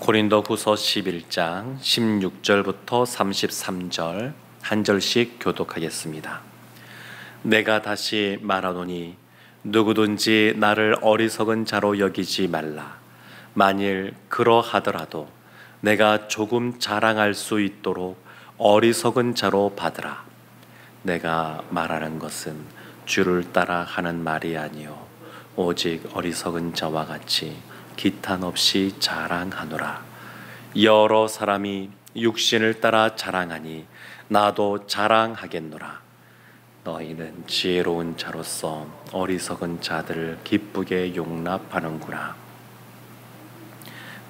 고린도후서 11장 16절부터 33절 한 절씩 교독하겠습니다. 내가 다시 말하노니 누구든지 나를 어리석은 자로 여기지 말라. 만일 그러하더라도 내가 조금 자랑할 수 있도록 어리석은 자로 받으라. 내가 말하는 것은 주를 따라 하는 말이 아니요 오직 어리석은 자와 같이 기탄 없이 자랑하노라. 여러 사람이 육신을 따라 자랑하니 나도 자랑하겠노라. 너희는 지혜로운 자로서 어리석은 자들을 기쁘게 용납하는구나.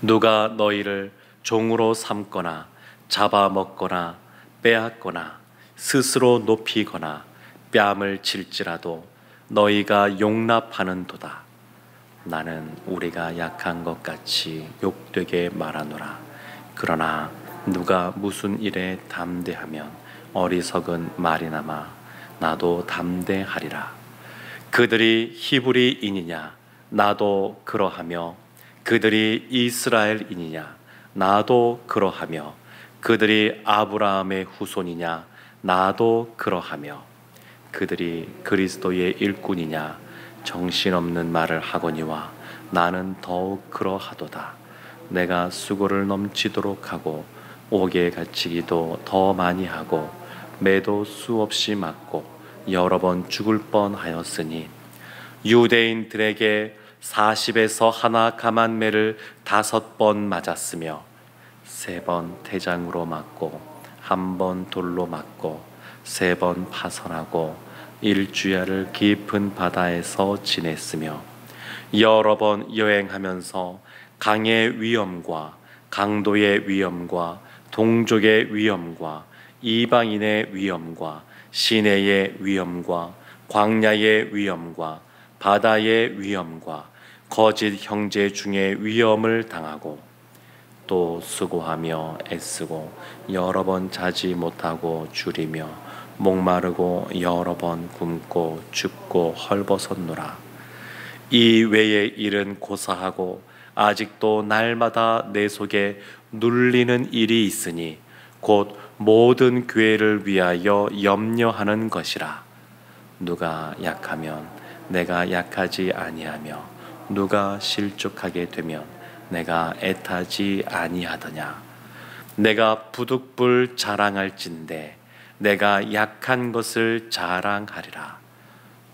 누가 너희를 종으로 삼거나 잡아먹거나 빼앗거나 스스로 높이거나 뺨을 칠지라도 너희가 용납하는도다. 나는 우리가 약한 것 같이 욕되게 말하노라. 그러나 누가 무슨 일에 담대하면 어리석은 말이나마 나도 담대하리라. 그들이 히브리인이냐 나도 그러하며 그들이 이스라엘인이냐 나도 그러하며 그들이 아브라함의 후손이냐 나도 그러하며 그들이 그리스도의 일꾼이냐 정신없는 말을 하거니와 나는 더욱 그러하도다. 내가 수고를 넘치도록 하고 옥에 갇히기도 더 많이 하고 매도 수없이 맞고 여러 번 죽을 뻔하였으니 유대인들에게 40에서 하나 감한 매를 5번 맞았으며 3번 태장으로 맞고 1번 돌로 맞고 3번 파선하고 1주야를 깊은 바다에서 지냈으며 여러 번 여행하면서 강의 위험과 강도의 위험과 동족의 위험과 이방인의 위험과 시내의 위험과 광야의 위험과 바다의 위험과 거짓 형제 중에 위험을 당하고 또 수고하며 애쓰고 여러 번 자지 못하고 줄이며 목마르고 여러 번 굶고 춥고 헐벗었노라. 이 외의 일은 고사하고 아직도 날마다 내 속에 눌리는 일이 있으니 곧 모든 교회를 위하여 염려하는 것이라. 누가 약하면 내가 약하지 아니하며 누가 실족하게 되면 내가 애타지 아니하더냐. 내가 부득불 자랑할진대 내가 약한 것을 자랑하리라.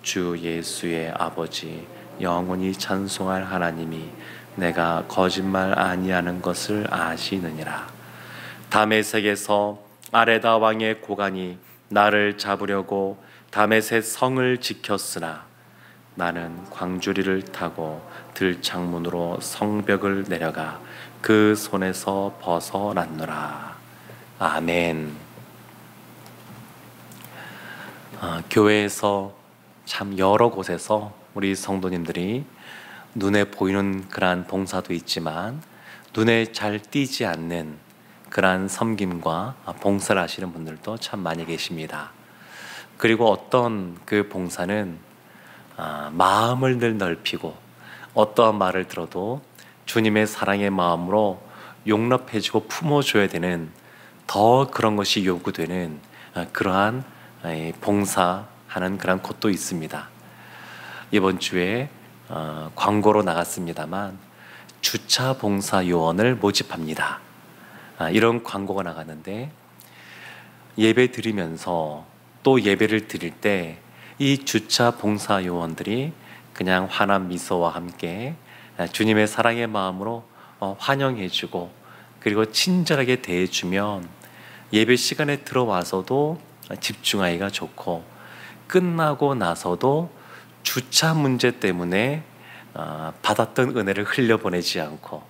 주 예수의 아버지 영원히 찬송할 하나님이 내가 거짓말 아니하는 것을 아시느니라. 다메섹에서 아레다 왕의 고관이 나를 잡으려고 다메섹 성을 지켰으나 나는 광주리를 타고 들창문으로 성벽을 내려가 그 손에서 벗어났노라. 아멘. 교회에서 참 여러 곳에서 우리 성도님들이 눈에 보이는 그러한 봉사도 있지만 눈에 잘 띄지 않는 그러한 섬김과 봉사를 하시는 분들도 참 많이 계십니다. 그리고 어떤 그 봉사는 마음을 늘 넓히고 어떠한 말을 들어도 주님의 사랑의 마음으로 용납해주고 품어줘야 되는 더 그런 것이 요구되는 그러한 봉사하는 그런 곳도 있습니다. 이번 주에 광고로 나갔습니다만 주차 봉사 요원을 모집합니다. 이런 광고가 나갔는데 예배 드리면서 또 예배를 드릴 때 이 주차 봉사 요원들이 그냥 환한 미소와 함께 주님의 사랑의 마음으로 환영해주고 그리고 친절하게 대해주면 예배 시간에 들어와서도 집중하기가 좋고 끝나고 나서도 주차 문제 때문에 받았던 은혜를 흘려보내지 않고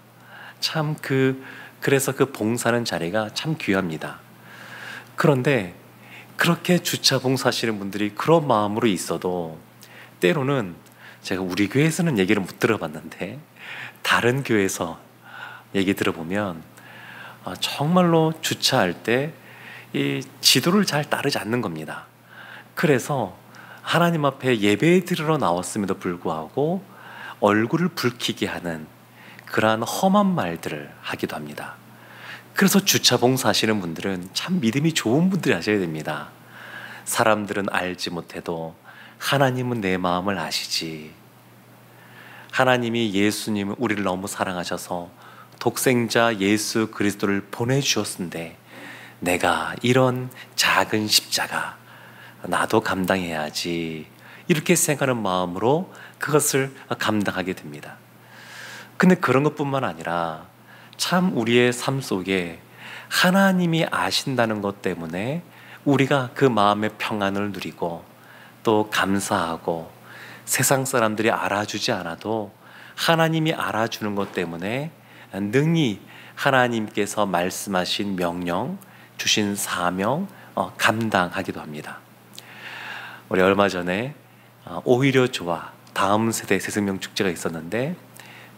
참 그래서 그 봉사하는 자리가 참 귀합니다. 그런데 그렇게 주차 봉사하시는 분들이 그런 마음으로 있어도 때로는 제가 우리 교회에서는 얘기를 못 들어봤는데 다른 교회에서 얘기 들어보면 정말로 주차할 때 이 지도를 잘 따르지 않는 겁니다. 그래서 하나님 앞에 예배 드리러 나왔음에도 불구하고 얼굴을 붉히게 하는 그러한 험한 말들을 하기도 합니다. 그래서 주차 봉사하시는 분들은 참 믿음이 좋은 분들이 하셔야 됩니다. 사람들은 알지 못해도 하나님은 내 마음을 아시지. 하나님이 예수님을 우리를 너무 사랑하셔서 독생자 예수 그리스도를 보내주셨는데 내가 이런 작은 십자가 나도 감당해야지, 이렇게 생각하는 마음으로 그것을 감당하게 됩니다. 근데 그런 것뿐만 아니라 참 우리의 삶 속에 하나님이 아신다는 것 때문에 우리가 그 마음의 평안을 누리고 또 감사하고, 세상 사람들이 알아주지 않아도 하나님이 알아주는 것 때문에 능히 하나님께서 말씀하신 명령, 주신 사명 감당하기도 합니다. 우리 얼마 전에 오히려 좋아 다음 세대 새생명 축제가 있었는데,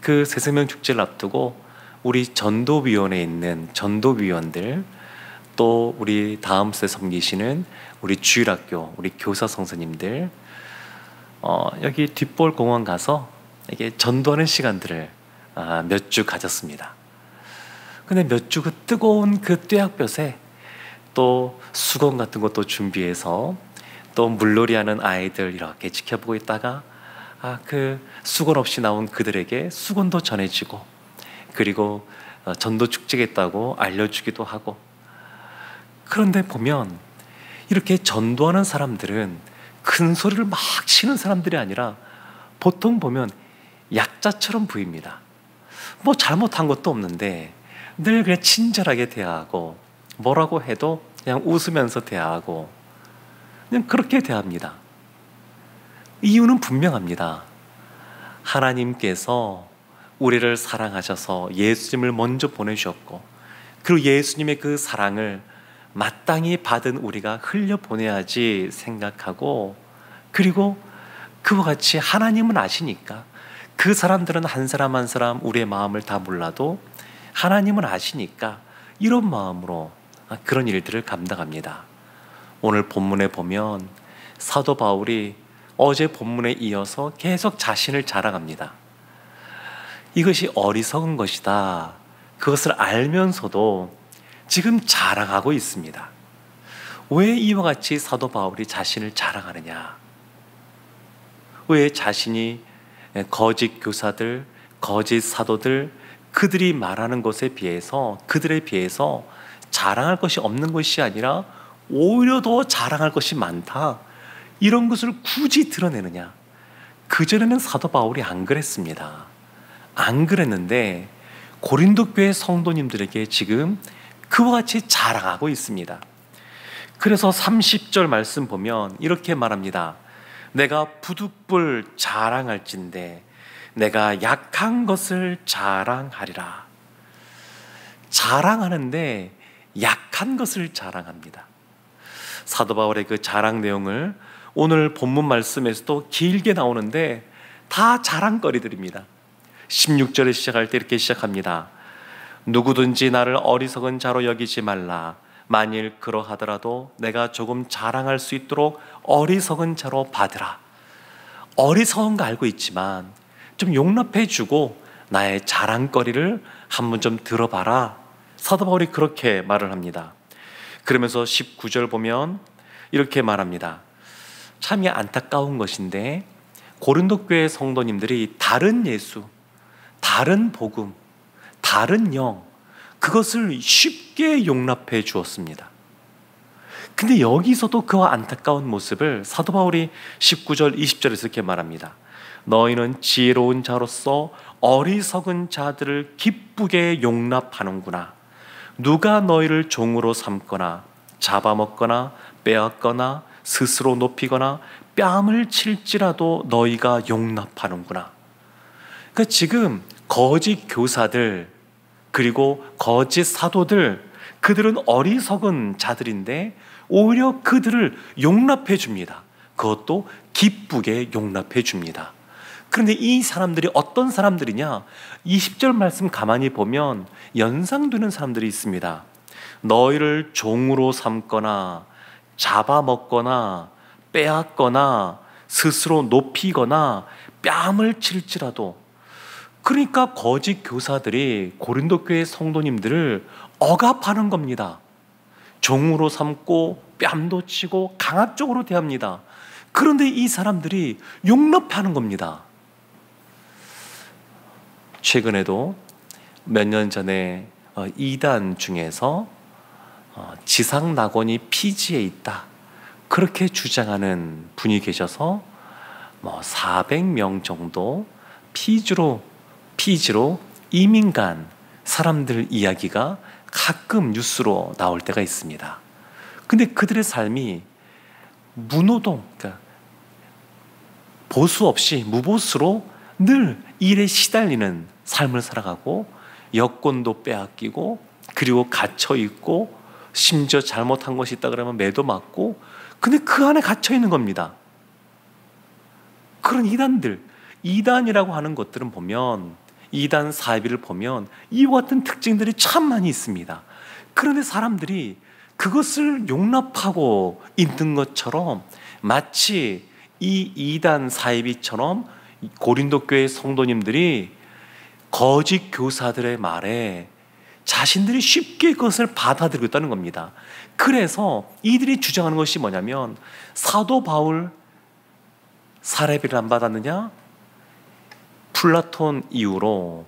그 새생명 축제를 앞두고 우리 전도위원회에 있는 전도위원들, 또 우리 다음 세대 섬기시는 우리 주일학교 우리 교사 선생님들 여기 뒷볼 공원 가서 이게 전도하는 시간들을 몇 주 가졌습니다. 근데 몇 주 그 뜨거운 그 뙤약볕에 또 수건 같은 것도 준비해서 또 물놀이하는 아이들 이렇게 지켜보고 있다가 그 수건 없이 나온 그들에게 수건도 전해지고, 그리고 전도 축제겠다고 알려주기도 하고. 그런데 보면 이렇게 전도하는 사람들은 큰 소리를 막 치는 사람들이 아니라 보통 보면 약자처럼 보입니다. 뭐 잘못한 것도 없는데 늘 그냥 친절하게 대하고, 뭐라고 해도 그냥 웃으면서 대하고, 그냥 그렇게 대합니다. 이유는 분명합니다. 하나님께서 우리를 사랑하셔서 예수님을 먼저 보내주셨고, 그리고 예수님의 그 사랑을 마땅히 받은 우리가 흘려보내야지 생각하고, 그리고 그와 같이 하나님은 아시니까, 그 사람들은 한 사람 한 사람 우리의 마음을 다 몰라도 하나님은 아시니까 이런 마음으로 그런 일들을 감당합니다. 오늘 본문에 보면 사도 바울이 어제 본문에 이어서 계속 자신을 자랑합니다. 이것이 어리석은 것이다, 그것을 알면서도 지금 자랑하고 있습니다. 왜 이와 같이 사도 바울이 자신을 자랑하느냐? 왜 자신이 거짓 교사들, 거짓 사도들, 그들이 말하는 것에 비해서, 그들에 비해서 자랑할 것이 없는 것이 아니라 오히려 더 자랑할 것이 많다, 이런 것을 굳이 드러내느냐? 그전에는 사도 바울이 안 그랬습니다. 안 그랬는데 고린도 교회 성도님들에게 지금 그와 같이 자랑하고 있습니다. 그래서 30절 말씀 보면 이렇게 말합니다. 내가 부득불 자랑할진대 내가 약한 것을 자랑하리라. 자랑하는데 약한 것을 자랑합니다. 사도 바울의 그 자랑 내용을 오늘 본문 말씀에서도 길게 나오는데 다 자랑거리들입니다. 16절에 시작할 때 이렇게 시작합니다. 누구든지 나를 어리석은 자로 여기지 말라. 만일 그러하더라도 내가 조금 자랑할 수 있도록 어리석은 자로 받으라. 어리석은 거 알고 있지만 좀 용납해 주고 나의 자랑거리를 한번 좀 들어봐라. 사도 바울이 그렇게 말을 합니다. 그러면서 19절 보면 이렇게 말합니다. 참이 안타까운 것인데 고린도 교회 성도님들이 다른 예수, 다른 복음, 다른 영, 그것을 쉽게 용납해 주었습니다. 근데 여기서도 그와 안타까운 모습을 사도 바울이 19절, 20절에서 이렇게 말합니다. 너희는 지혜로운 자로서 어리석은 자들을 기쁘게 용납하는구나. 누가 너희를 종으로 삼거나 잡아먹거나 빼앗거나 스스로 높이거나 뺨을 칠지라도 너희가 용납하는구나. 그러니까 지금 거짓 교사들, 그리고 거짓 사도들, 그들은 어리석은 자들인데 오히려 그들을 용납해 줍니다. 그것도 기쁘게 용납해 줍니다. 그런데 이 사람들이 어떤 사람들이냐? 20절 말씀 가만히 보면 연상되는 사람들이 있습니다. 너희를 종으로 삼거나 잡아먹거나 빼앗거나 스스로 높이거나 뺨을 칠지라도, 그러니까 거짓 교사들이 고린도 교회 성도님들을 억압하는 겁니다. 종으로 삼고 뺨도 치고 강압적으로 대합니다. 그런데 이 사람들이 용납하는 겁니다. 최근에도 몇 년 전에 이단 중에서 지상 낙원이 피지에 있다, 그렇게 주장하는 분이 계셔서 400명 정도 피지로 이민 간 사람들 이야기가 가끔 뉴스로 나올 때가 있습니다. 근데 그들의 삶이 무노동, 그러니까 보수 없이 무보수로 늘 일에 시달리는 삶을 살아가고, 여권도 빼앗기고, 그리고 갇혀 있고, 심지어 잘못한 것이 있다 그러면 매도 맞고, 근데 그 안에 갇혀 있는 겁니다. 그런 이단이라고 하는 것들은 보면, 이단 사이비를 보면 이와 같은 특징들이 참 많이 있습니다. 그런데 사람들이 그것을 용납하고 있는 것처럼, 마치 이 이단 사이비처럼 고린도 교회 성도님들이 거짓 교사들의 말에 자신들이 쉽게 그것을 받아들이고 있다는 겁니다. 그래서 이들이 주장하는 것이 뭐냐면, 사도 바울 사례비를 안 받았느냐? 플라톤 이후로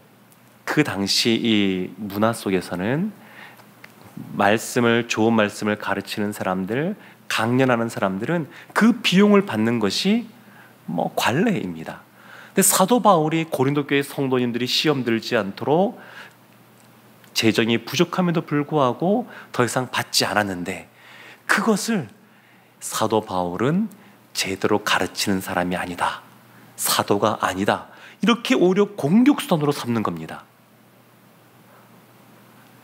그 당시 이 문화 속에서는 좋은 말씀을 가르치는 사람들, 강연하는 사람들은 그 비용을 받는 것이 관례입니다. 근데 사도 바울이 고린도 교회 성도님들이 시험 들지 않도록 재정이 부족함에도 불구하고 더 이상 받지 않았는데, 그것을 사도 바울은 제대로 가르치는 사람이 아니다, 사도가 아니다, 이렇게 오히려 공격수단으로 삼는 겁니다.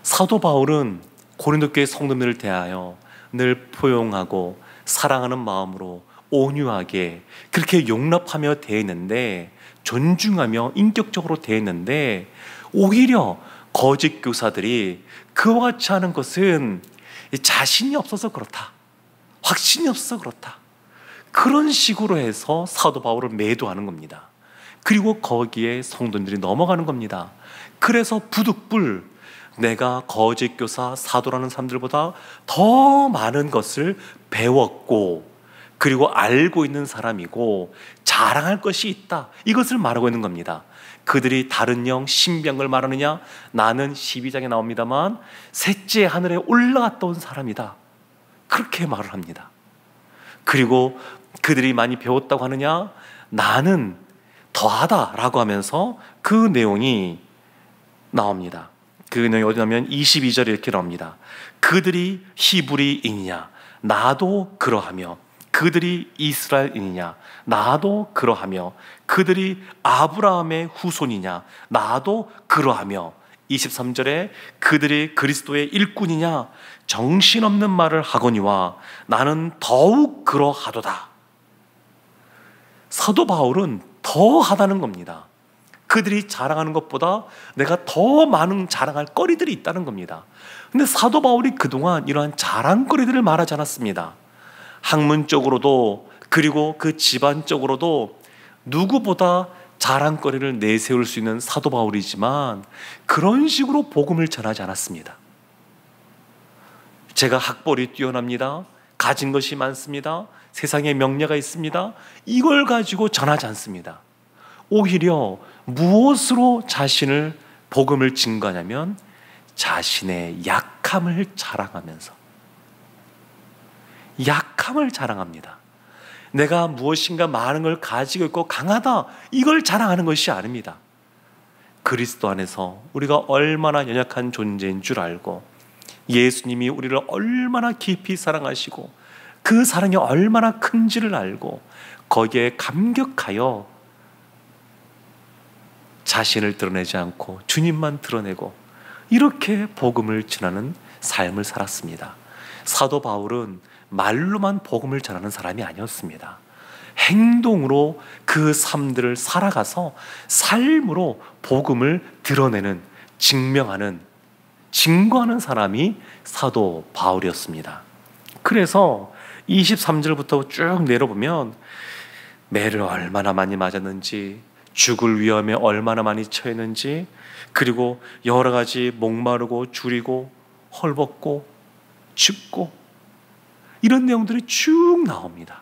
사도 바울은 고린도 교회 성도들을 대하여 늘 포용하고 사랑하는 마음으로 온유하게 그렇게 용납하며 대했는데, 존중하며 인격적으로 대했는데, 오히려 거짓 교사들이 그와 같이 하는 것은 자신이 없어서 그렇다, 확신이 없어서 그렇다, 그런 식으로 해서 사도 바울을 매도하는 겁니다. 그리고 거기에 성도들이 넘어가는 겁니다. 그래서 부득불 내가 거짓 교사 사도라는 사람들보다 더 많은 것을 배웠고, 그리고 알고 있는 사람이고 자랑할 것이 있다, 이것을 말하고 있는 겁니다. 그들이 다른 영 신비한 말하느냐? 나는 12장에 나옵니다만 셋째 하늘에 올라갔다 온 사람이다, 그렇게 말을 합니다. 그리고 그들이 많이 배웠다고 하느냐? 나는 더하다 라고 하면서 그 내용이 나옵니다. 그 내용이 어디 나오면 22절에 이렇게 나옵니다. 그들이 히브리인이냐? 나도 그러하며. 그들이 이스라엘인이냐? 나도 그러하며. 그들이 아브라함의 후손이냐? 나도 그러하며. 23절에 그들이 그리스도의 일꾼이냐? 정신없는 말을 하거니와 나는 더욱 그러하도다. 사도 바울은 더 하다는 겁니다. 그들이 자랑하는 것보다 내가 더 많은 자랑할 거리들이 있다는 겁니다. 근데 사도 바울이 그동안 이러한 자랑거리들을 말하지 않았습니다. 학문적으로도, 그리고 그 집안적으로도 누구보다 자랑거리를 내세울 수 있는 사도 바울이지만, 그런 식으로 복음을 전하지 않았습니다. 제가 학벌이 뛰어납니다, 가진 것이 많습니다, 세상에 명예가 있습니다, 이걸 가지고 전하지 않습니다. 오히려 무엇으로 자신을 복음을 증거하냐면 자신의 약함을 자랑하면서, 약함을 자랑합니다. 내가 무엇인가 많은 걸 가지고 있고 강하다, 이걸 자랑하는 것이 아닙니다. 그리스도 안에서 우리가 얼마나 연약한 존재인 줄 알고, 예수님이 우리를 얼마나 깊이 사랑하시고 그 사랑이 얼마나 큰지를 알고, 거기에 감격하여 자신을 드러내지 않고 주님만 드러내고, 이렇게 복음을 전하는 삶을 살았습니다. 사도 바울은 말로만 복음을 전하는 사람이 아니었습니다. 행동으로 그 삶들을 살아가서 삶으로 복음을 드러내는, 증거하는 사람이 사도 바울이었습니다. 그래서 23절부터 쭉 내려보면 매를 얼마나 많이 맞았는지, 죽을 위험에 얼마나 많이 처했는지, 그리고 여러 가지 목마르고 줄이고 헐벗고 춥고 이런 내용들이 쭉 나옵니다.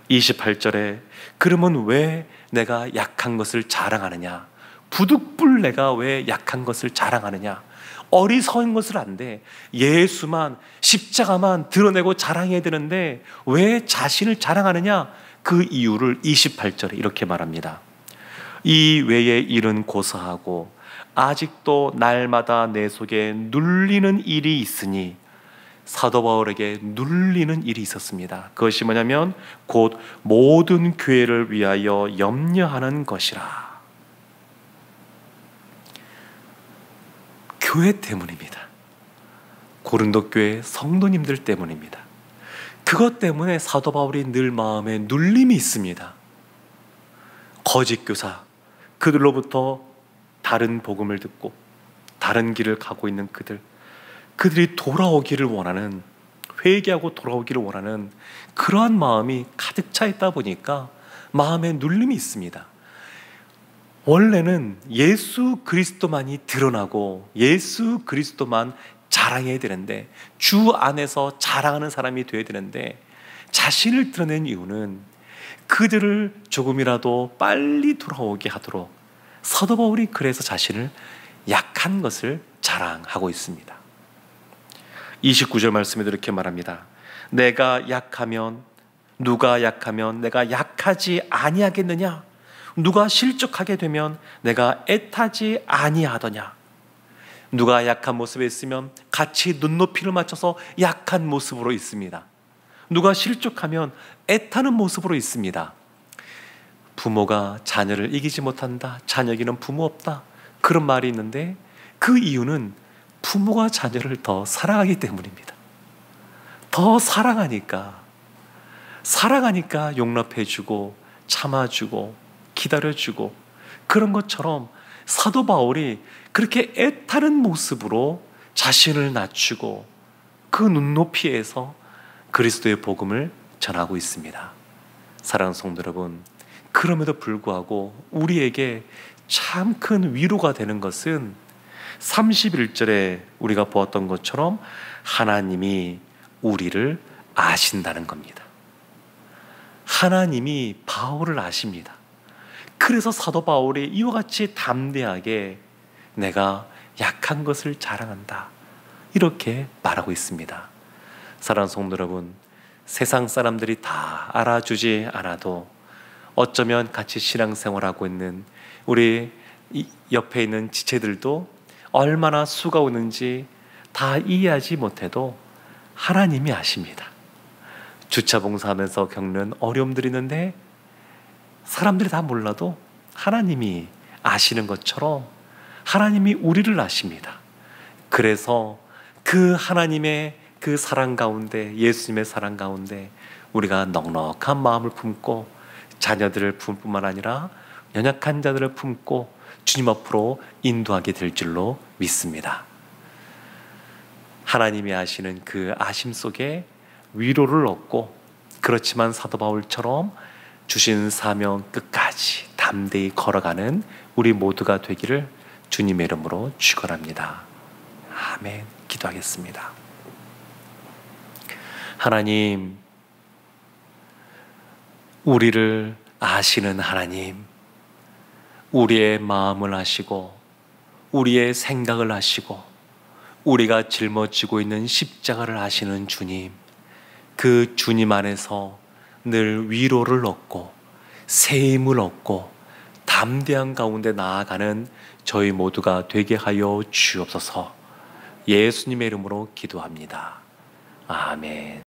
28절에 그러면 왜 내가 약한 것을 자랑하느냐? 부득불 내가 왜 약한 것을 자랑하느냐? 어리석은 것을 안 돼. 예수만, 십자가만 드러내고 자랑해야 되는데 왜 자신을 자랑하느냐? 그 이유를 28절에 이렇게 말합니다. 이 외의 일은 고사하고 아직도 날마다 내 속에 눌리는 일이 있으니, 사도 바울에게 눌리는 일이 있었습니다. 그것이 뭐냐면 곧 모든 교회를 위하여 염려하는 것이라. 교회 때문입니다. 고린도 교회 성도님들 때문입니다. 그것 때문에 사도 바울이 늘 마음에 눌림이 있습니다. 거짓 교사, 그들로부터 다른 복음을 듣고 다른 길을 가고 있는 그들이 돌아오기를 원하는, 회개하고 돌아오기를 원하는 그러한 마음이 가득 차 있다 보니까 마음에 눌림이 있습니다. 원래는 예수 그리스도만이 드러나고 예수 그리스도만 자랑해야 되는데, 주 안에서 자랑하는 사람이 되어야 되는데, 자신을 드러낸 이유는 그들을 조금이라도 빨리 돌아오게 하도록 사도 바울이 그래서 자신을 약한 것을 자랑하고 있습니다. 29절 말씀에도 이렇게 말합니다. 내가 약하면, 누가 약하면 내가 약하지 아니하겠느냐? 누가 실족하게 되면 내가 애타지 아니하더냐? 누가 약한 모습에 있으면 같이 눈높이를 맞춰서 약한 모습으로 있습니다. 누가 실족하면 애타는 모습으로 있습니다. 부모가 자녀를 이기지 못한다, 자녀에게는 부모 없다, 그런 말이 있는데 그 이유는 부모가 자녀를 더 사랑하기 때문입니다. 더 사랑하니까 용납해주고 참아주고 기다려주고, 그런 것처럼 사도 바울이 그렇게 애타는 모습으로 자신을 낮추고 그 눈높이에서 그리스도의 복음을 전하고 있습니다. 사랑하는 성도 여러분, 그럼에도 불구하고 우리에게 참 큰 위로가 되는 것은 31절에 우리가 보았던 것처럼 하나님이 우리를 아신다는 겁니다. 하나님이 바울을 아십니다. 그래서 사도 바울이 이와 같이 담대하게 내가 약한 것을 자랑한다, 이렇게 말하고 있습니다. 사랑하는 성도 여러분, 세상 사람들이 다 알아주지 않아도 어쩌면 같이 신앙생활하고 있는 우리 옆에 있는 지체들도 얼마나 수가 오는지 다 이해하지 못해도 하나님이 아십니다. 주차 봉사하면서 겪는 어려움들이 있는데 사람들이 다 몰라도 하나님이 아시는 것처럼 하나님이 우리를 아십니다. 그래서 그 하나님의 그 사랑 가운데, 예수님의 사랑 가운데 우리가 넉넉한 마음을 품고 자녀들을 품을 뿐만 아니라 연약한 자들을 품고 주님 앞으로 인도하게 될 줄로 믿습니다. 하나님이 아시는 그 아심 속에 위로를 얻고, 그렇지만 사도 바울처럼 주신 사명 끝까지 담대히 걸어가는 우리 모두가 되기를 주님의 이름으로 축원합니다. 아멘. 기도하겠습니다. 하나님, 우리를 아시는 하나님, 우리의 마음을 아시고 우리의 생각을 아시고 우리가 짊어지고 있는 십자가를 아시는 주님, 그 주님 안에서 늘 위로를 얻고 새 힘을 얻고 담대한 가운데 나아가는 저희 모두가 되게 하여 주옵소서. 예수님의 이름으로 기도합니다. 아멘.